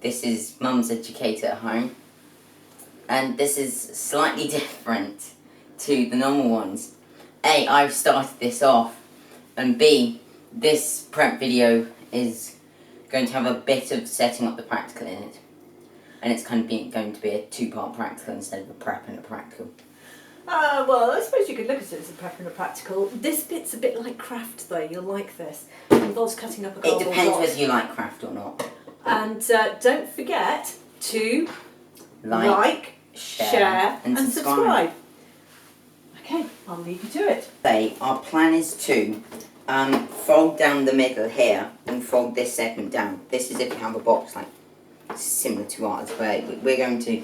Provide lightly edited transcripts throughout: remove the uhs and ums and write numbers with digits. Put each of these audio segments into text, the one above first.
This is Mum's Educator at Home, and this is slightly different to the normal ones. A, I've started this off, and B, this prep video is going to have a bit of setting up the practical in it, and it's kind of going to be a two-part practical instead of a prep and a practical. Well, I suppose you could look at it as a prep and a practical. This bit's a bit like craft though, you'll like this. It involves cutting up a cardboard It depends box. whether you like craft or not. And don't forget to like share and subscribe. Okay, I'll leave you to it. Our plan is to fold down the middle here and fold this segment down. This is if you have a box like similar to ours, where we're going to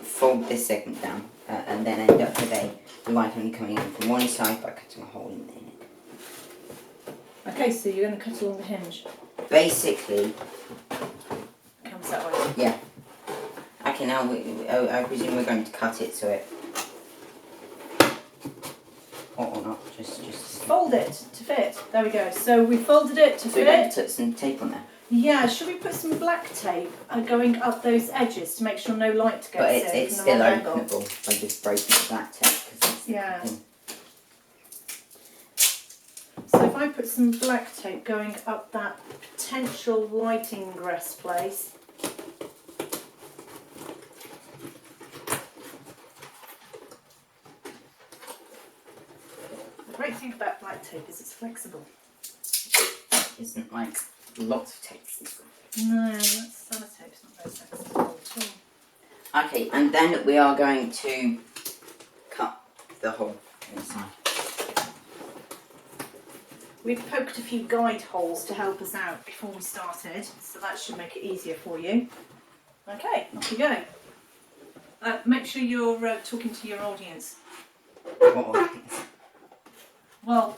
fold this segment down and then end up with a light only coming in from one side by cutting a hole in it. Okay, so you're going to cut along the hinge. Basically, Comes that way. yeah. Okay, now I presume we're going to cut it so it, or not, just Fold it to fit. There we go. So we folded it to So we're going fit. to put some tape on there. Yeah, should we put some black tape going up those edges to make sure no light gets But in it's from still the wrong angle? openable by just breaking the black tape. 'Cause that's the Yeah. thing. So if I put some black tape going up that potential lighting ingress place. The great thing about black tape is it's flexible. Isn't like lots of tape. No, that's sellotape's not very flexible at all. Okay, and then we are going to cut the hole inside. We've poked a few guide holes to help us out before we started, so that should make it easier for you. Okay, off you go. Make sure you're talking to your audience. Oh, Well,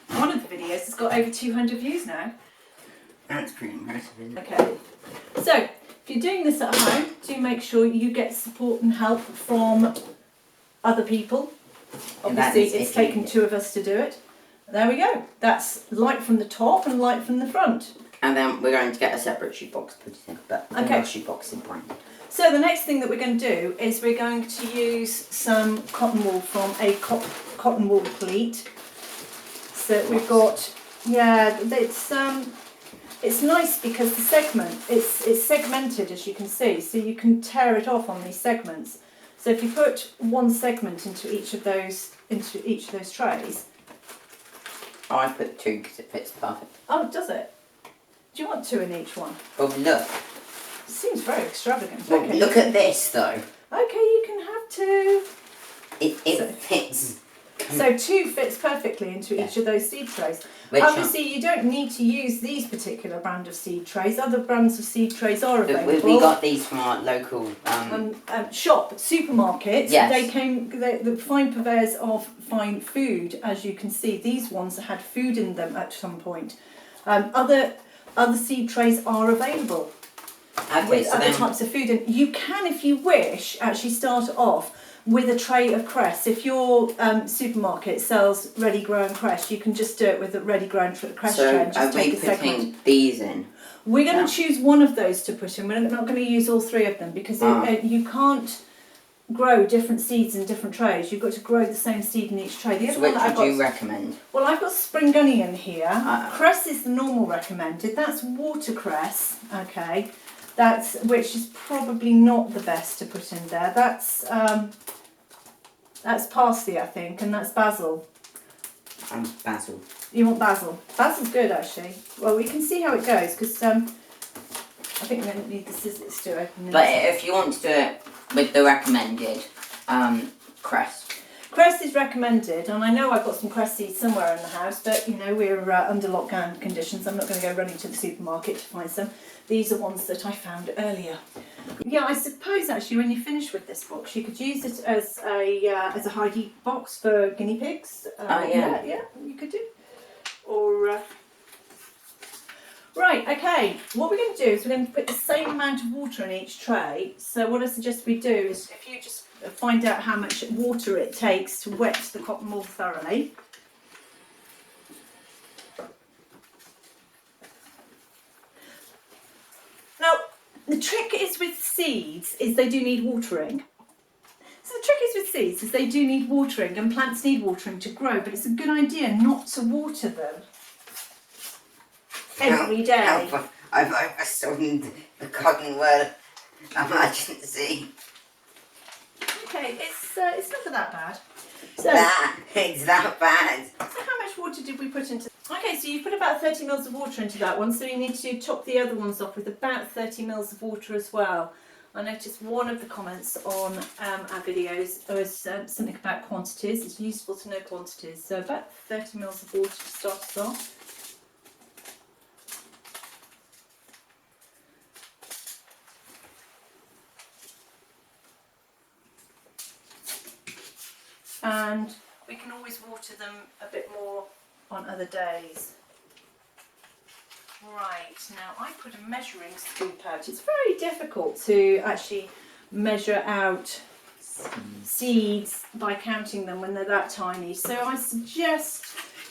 one of the videos has got over 200 views now. that's pretty impressive, isn't it? Okay, so if you're doing this at home, do make sure you get support and help from other people. And that Obviously, is it's if you- taken two of us to do it. There we go. That's light from the top and light from the front. And then we're going to get a separate shoebox put it in, but Okay. the shoebox is branded. So the next thing that we're going to do is we're going to use some cotton wool from a cotton wool pleat. So we've got, yeah, it's nice because the segment it's segmented, as you can see, so you can tear it off on these segments. So if you put one segment into each of those trays. Oh, I put two because it fits perfect. Oh, does it? Do you want two in each one? Oh, look. Seems very extravagant. Well, Okay. look at this, though. Okay, you can have two. It So- fits. So two fits perfectly into each of those seed trays. Which Obviously, you don't need to use these particular brand of seed trays. Other brands of seed trays are available. we got these from our local... shop, supermarkets. Yes. They're fine purveyors of fine food, as you can see. These ones had food in them at some point. Other seed trays are available Okay, with so other then... types of food. And you can, if you wish, actually start off with a tray of cress. If your supermarket sells ready-grown cress, you can just do it with a ready-grown cress tray So and are just we take a segment. putting these in? We're going Yeah. to choose one of those to put in. We're not going to use all three of them because you can't grow different seeds in different trays. You've got to grow the same seed in each tray. The So other which one that I've would you got, recommend? well, I've got spring onion here. Cress is the normal recommended. That's watercress, okay. Which is probably not the best to put in there. That's parsley, I think, and that's basil. Basil. You want basil? Basil's good, actually. Well, we can see how it goes because I think we're going to need the scissors to open this. But if you want to do it with the recommended cress. Cress is recommended, and I know I've got some cress seeds somewhere in the house, but you know we're under lockdown conditions. I'm not going to go running to the supermarket to find some. These are ones that I found earlier. Yeah, I suppose actually when you finish with this box, you could use it as a hidey box for guinea pigs. Yeah, you could do. Or right, okay. What we're going to do is we're going to put the same amount of water in each tray. So what I suggest we do is if you just find out how much water it takes to wet the cotton wool thoroughly. Now, The trick is with seeds is they do need watering. So the trick is with seeds is they do need watering, and plants need watering to grow, but it's a good idea not to water them every day. I've oversold the cotton wool emergency. Okay, it's not that bad. So It's that bad. So how much water did we put into? Okay, so you put about 30 mils of water into that one, so you need to top the other ones off with about 30 mils of water as well. I noticed one of the comments on our videos was something about quantities. It's useful to know quantities. So about 30 mils of water to start us off. And we can always water them a bit more on other days. Right, now I put a measuring scoop out. It's very difficult to actually measure out seeds by counting them when they're that tiny. So I suggest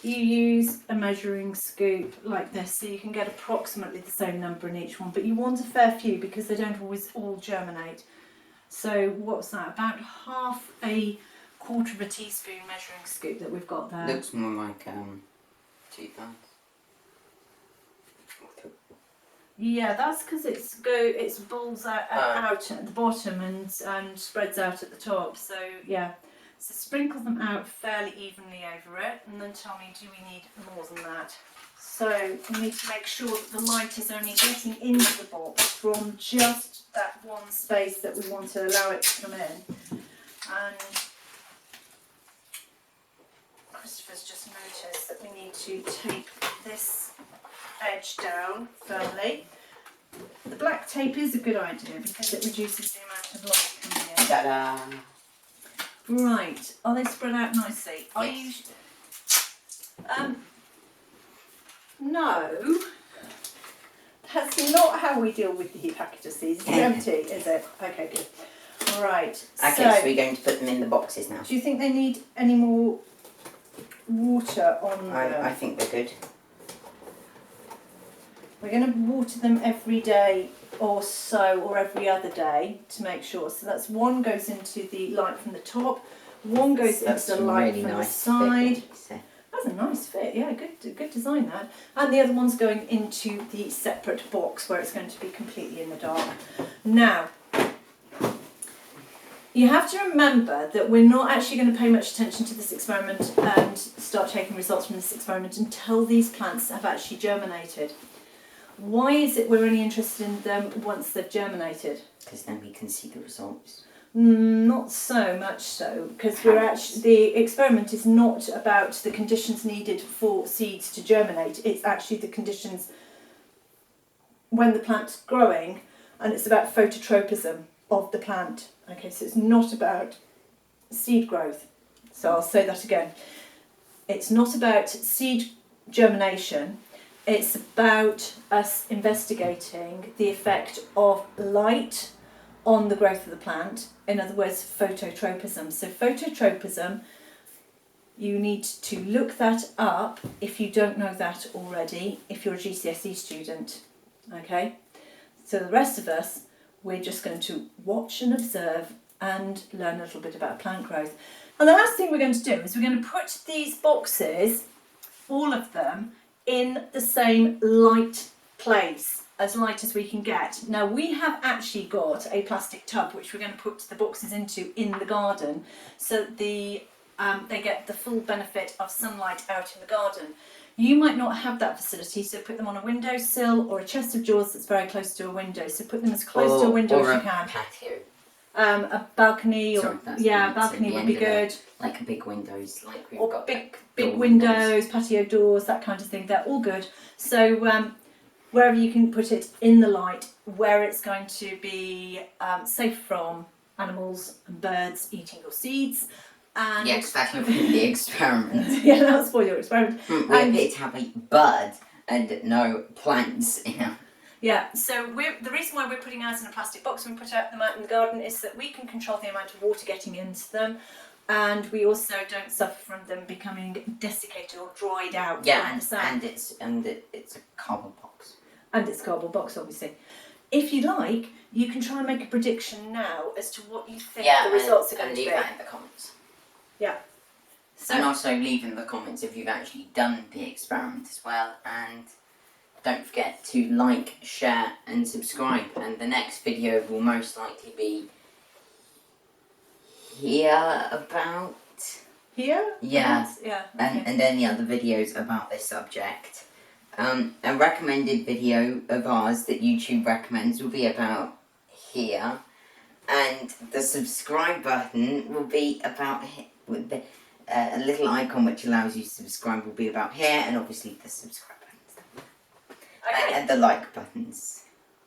you use a measuring scoop like this so you can get approximately the same number in each one. But you want a fair few because they don't always all germinate. So what's that? About half a quarter of a teaspoon measuring scoop that we've got there. Looks more like 2 thumb. Yeah, that's because it's balls out at the bottom and spreads out at the top. So yeah, so sprinkle them out fairly evenly over it, and then tell me, do we need more than that? So we need to make sure that the light is only getting into the box from just that one space that we want to allow it to come in. And Christopher's just noticed that we need to tape this edge down firmly. The black tape is a good idea because it reduces the amount of light coming in. Ta-da! Right, are they spread out nicely? Are you? No, that's not how we deal with the packet of seeds. It's empty, is it? Okay, good. All right. Okay, so we're going to put them in the boxes now. Do you think they need any more water on them? I think they're good. We're going to water them every day or so, or every other day to make sure. So that's one goes into the light from the top, one goes into the light from the side. That's a nice fit, yeah, good design that. And the other one's going into the separate box where it's going to be completely in the dark. Now, you have to remember that we're not actually going to pay much attention to this experiment and start taking results from this experiment until these plants have actually germinated. Why is it we're only interested in them once they've germinated? Because then we can see the results. Not so much so, because the experiment is not about the conditions needed for seeds to germinate. It's actually the conditions when the plant's growing, and it's about phototropism of the plant. Okay, so it's not about seed growth. So I'll say that again. It's not about seed germination. It's about us investigating the effect of light on the growth of the plant. In other words, phototropism. So phototropism, you need to look that up if you don't know that already, if you're a GCSE student. Okay? So the rest of us, we're just going to watch and observe and learn a little bit about plant growth. And the last thing we're going to do is we're going to put these boxes, all of them, in the same light place, as light as we can get. Now we have actually got a plastic tub which we're going to put the boxes into in the garden, so they get the full benefit of sunlight out in the garden. You might not have that facility, so put them on a windowsill or a chest of drawers that's very close to a window. So put them as close to a window as you can. Patio. A balcony, or a balcony would be good. Like big windows, like we've got big windows, patio doors, that kind of thing. They're all good. So wherever you can put it in the light, where it's going to be safe from animals and birds eating your seeds. And yes, that would be the experiment. Yeah, that'll spoil your experiment. We appear to have a bud and no plants. Yeah, so the reason why we're putting ours in a plastic box when we put them out in the garden is that we can control the amount of water getting into them, and we also don't suffer from them becoming desiccated or dried out. Yeah, and it's a cardboard box. And it's a cardboard box, obviously. if you like, you can try and make a prediction now as to what you think Yeah, the results are and going to leave be. that in the comments. Yeah. So, And also leave in the comments if you've actually done the experiment as well. And don't forget to like, share and subscribe. And the next video will most likely be here about... here? Yeah. Perhaps? Yeah. Okay. And any other videos about this subject. A recommended video of ours that YouTube recommends will be about here. And the subscribe button will be about here. With the, a little icon which allows you to subscribe will be about here. And obviously the subscribe buttons. Okay. And the like buttons.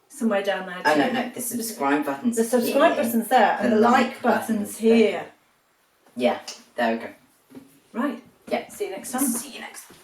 Somewhere down there too. Oh no, the subscribe button's The subscribe here. button's there and the like button's here. Yeah, there we go. Right. Yeah. See you next time. See you next time.